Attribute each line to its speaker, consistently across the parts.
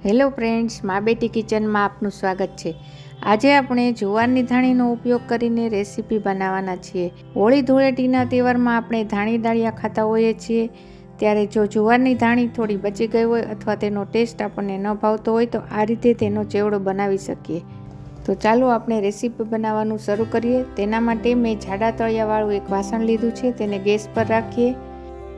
Speaker 1: Hello friends, મા બેટી કિચનમાં આપનું સ્વાગત છે। આજે આપણે જુવારની ધાણીનો ઉપયોગ કરીને રેસીપી બનાવવાના છીએ। હોળી ધૂળેટીના તહેવારમાં આપણે ધાણી દાળિયા ખાતા હોઈએ છીએ, ત્યારે જો જુવારની ધાણી થોડી બચી ગઈ હોય અથવા તેનો ટેસ્ટ આપણને ન ભાવતો હોય તો આ રીતે તેનો ચેવડો બનાવી શકીએ। તો ચાલો આપણે રેસીપી બનાવવાનું શરૂ કરીએ। તેના માટે મેં જાડા તળિયાવાળું એક વાસણ લીધું છે, તેને ગેસ પર રાખીએ।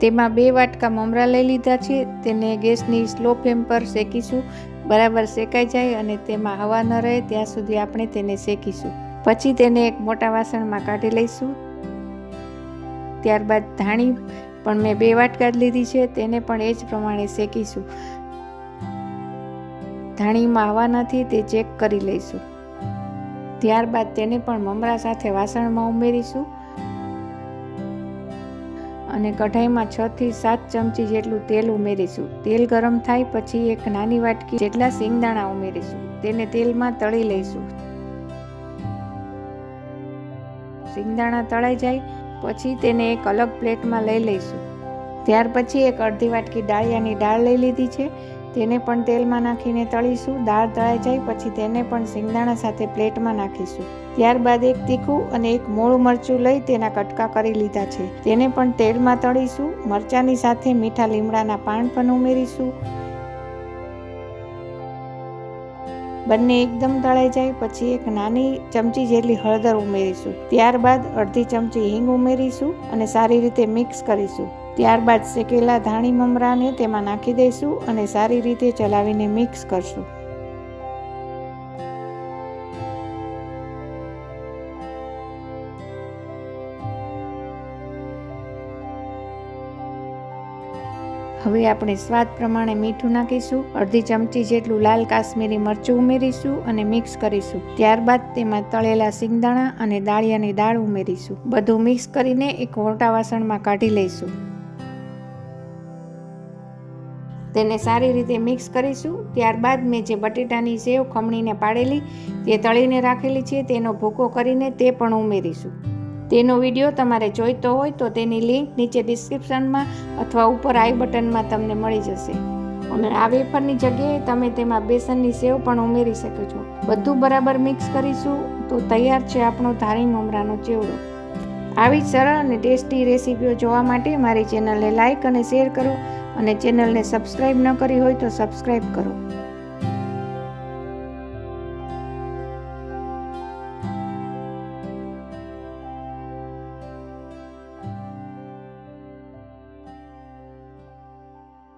Speaker 1: તેમાં 2 વાટકા મમરા લઈ લીધા છે, તેને ગેસની સ્લો ફ્લેમ પર શેકીશું। બરાબર શેકાઈ જાય અને તેમાં હવા ન રહે ત્યાં સુધી આપણે તેને શેકીશું। પછી તેને એક મોટા વાસણમાં કાઢી લઈશું। ત્યારબાદ ધાણી પણ મેં 2 વાટકા જ લીધી છે, તેને પણ એ જ પ્રમાણે શેકીશું। ધાણીમાં હવા નથી તે ચેક કરી લઈશું। ત્યારબાદ તેને પણ મમરા સાથે વાસણમાં ઉમેરીશું અને કઢાઈમાં 6 થી 7 ચમચી જેટલું તેલ ઉમેરીશું। તેલ ગરમ થાય પછી એક નાની વાટકી જેટલા સિંગદાણા ઉમેરીશું, તેને તેલમાં તળી લઈશું। સિંગદાણા તળાઈ જાય પછી તેને એક અલગ પ્લેટમાં લઈ લઈશું। ત્યાર પછી એક અડધી વાટકી દાળિયાની દાળ લઈ લીધી છે, તેને પણ તેલમાં નાખીને તળીશું। દાળ તળાઈ જાય પછી તેને પણ સિંગદાણા સાથે પ્લેટમાં નાખીશું। ત્યારબાદ એક તીખું અને એક મોળું મરચું લઈ તેના કટકા કરી લીધા છે, તેને પણ તેલમાં તળીશું। મરચાંની સાથે મીઠા લીમડાના પાન પણ ઉમેરીશું। બંને એકદમ તળાઈ જાય પછી એક નાની ચમચી જેટલી હળદર ઉમેરીશું। ત્યારબાદ અડધી ચમચી હિંગ ઉમેરીશું અને સારી રીતે મિક્સ કરીશું। ત્યારબાદ શેકેલા ધાણી મમરાને તેમાં નાખી દઈશું અને સારી રીતે ચલાવીને મિક્સ કરશું। હવે આપણે સ્વાદ પ્રમાણે મીઠું નાખીશું। અડધી ચમચી જેટલું લાલ કાશ્મીરી મરચું ઉમેરીશું અને મિક્સ કરીશું। ત્યારબાદ તેમાં તળેલા સિંગદાણા અને દાળિયાની દાળ ઉમેરીશું। બધું મિક્સ કરીને એક મોટા વાસણમાં કાઢી લઈશું। તેને સારી રીતે મિક્સ કરીશું। ત્યારબાદ મેં જે બટેટાની સેવ ખમણીને પાડેલી તે તળીને રાખેલી છે, તેનો ભૂકો કરીને તે પણ ઉમેરીશું। તેનો વિડીયો તમારે જોઈતો હોય તો તેની લિંક નીચે ડિસ્ક્રિપ્શનમાં અથવા ઉપર આઈ બટનમાં તમને મળી જશે। અને આ વેફરની જગ્યાએ તમે તેમાં બેસનની સેવ પણ ઉમેરી શકો છો। બધું બરાબર મિક્સ કરીશું તો તૈયાર છે આપણો ધાણી મમરાનો ચેવડો। આવી જ સરળ અને ટેસ્ટી રેસીપીઓ જોવા માટે મારી ચેનલને લાઈક અને શેર કરો અને ચેનલને સબસ્ક્રાઈબ ન કરી હોય તો સબસ્ક્રાઈબ કરો।